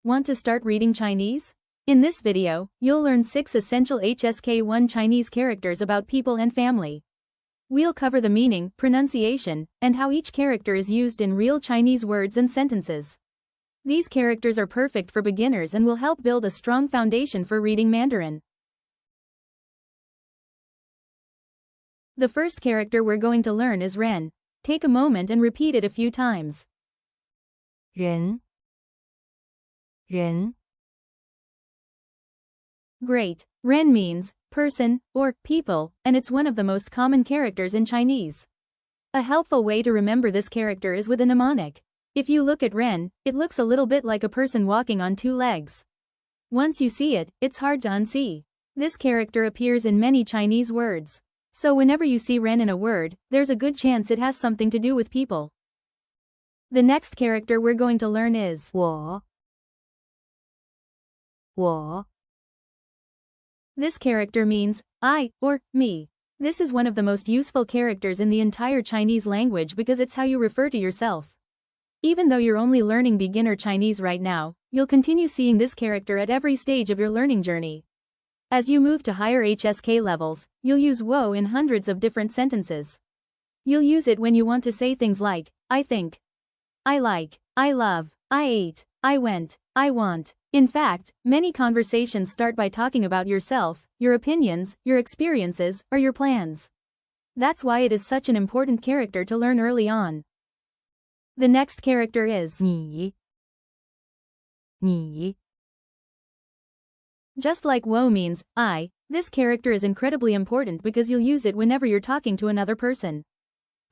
Want to start reading Chinese? In this video, you'll learn 6 essential HSK1 Chinese characters about people and family. We'll cover the meaning, pronunciation, and how each character is used in real Chinese words and sentences. These characters are perfect for beginners and will help build a strong foundation for reading Mandarin. The first character we're going to learn is Ren. Take a moment and repeat it a few times. 人 人 Great. Ren means person or people, and it's one of the most common characters in Chinese. A helpful way to remember this character is with a mnemonic. If you look at Ren, it looks a little bit like a person walking on 2 legs. Once you see it, it's hard to unsee. This character appears in many Chinese words. So whenever you see Ren in a word, there's a good chance it has something to do with people. The next character we're going to learn is 我 This character means I or me. This is one of the most useful characters in the entire Chinese language because it's how you refer to yourself. Even though you're only learning beginner Chinese right now, you'll continue seeing this character at every stage of your learning journey. As you move to higher HSK levels, you'll use wo in hundreds of different sentences. You'll use it when you want to say things like, I think, I like, I love, I ate, I went, I want. In fact, many conversations start by talking about yourself, your opinions, your experiences, or your plans. That's why it is such an important character to learn early on. The next character is 你 Just like wo means I, this character is incredibly important because you'll use it whenever you're talking to another person.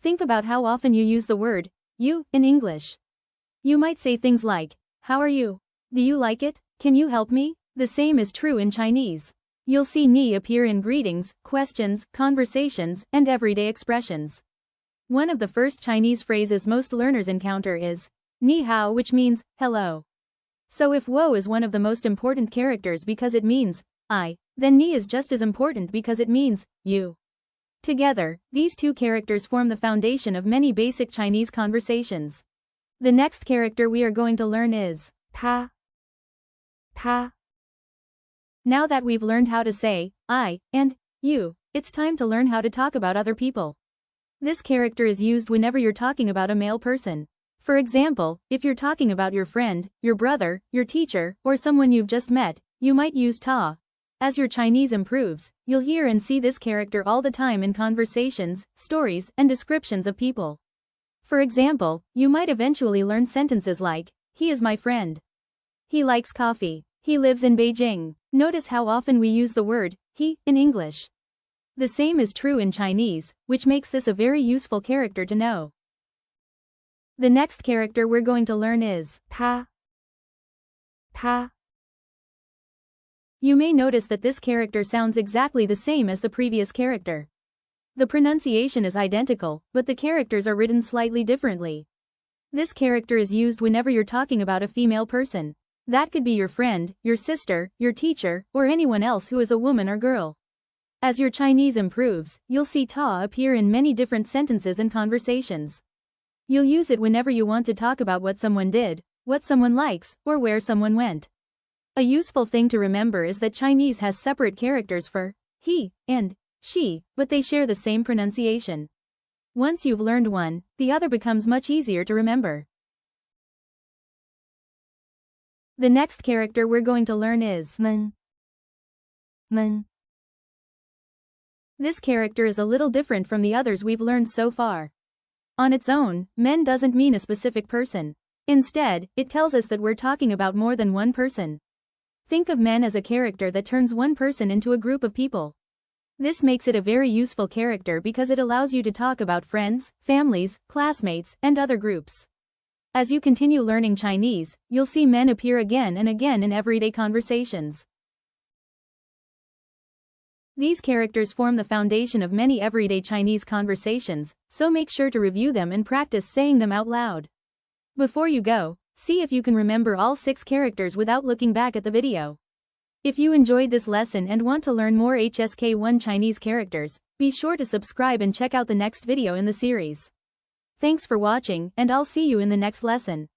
Think about how often you use the word you in English. You might say things like, how are you? Do you like it? Can you help me? The same is true in Chinese. You'll see ni appear in greetings, questions, conversations, and everyday expressions. One of the first Chinese phrases most learners encounter is ni hao, which means hello. So if wo is one of the most important characters because it means I, then ni is just as important because it means you. Together, these 2 characters form the foundation of many basic Chinese conversations. The next character we are going to learn is 他 Now that we've learned how to say I and you, it's time to learn how to talk about other people. This character is used whenever you're talking about a male person. For example, if you're talking about your friend, your brother, your teacher, or someone you've just met, you might use ta. As your Chinese improves, you'll hear and see this character all the time in conversations, stories, and descriptions of people. For example, you might eventually learn sentences like, he is my friend. He likes coffee. He lives in Beijing. Notice how often we use the word he in English. The same is true in Chinese, which makes this a very useful character to know. The next character we're going to learn is 他 You may notice that this character sounds exactly the same as the previous character. The pronunciation is identical, but the characters are written slightly differently. This character is used whenever you're talking about a female person. That could be your friend, your sister, your teacher, or anyone else who is a woman or girl. As your Chinese improves, you'll see ta appear in many different sentences and conversations. You'll use it whenever you want to talk about what someone did, what someone likes, or where someone went. A useful thing to remember is that Chinese has separate characters for he and she, but they share the same pronunciation. Once you've learned one, the other becomes much easier to remember. The next character we're going to learn is 闷 This character is a little different from the others we've learned so far. On its own, men doesn't mean a specific person. Instead, it tells us that we're talking about more than one person. Think of men as a character that turns one person into a group of people. This makes it a very useful character because it allows you to talk about friends, families, classmates, and other groups. As you continue learning Chinese, you'll see men appear again and again in everyday conversations. These characters form the foundation of many everyday Chinese conversations, so make sure to review them and practice saying them out loud. Before you go, see if you can remember all 6 characters without looking back at the video. If you enjoyed this lesson and want to learn more HSK1 Chinese characters, be sure to subscribe and check out the next video in the series. Thanks for watching, and I'll see you in the next lesson.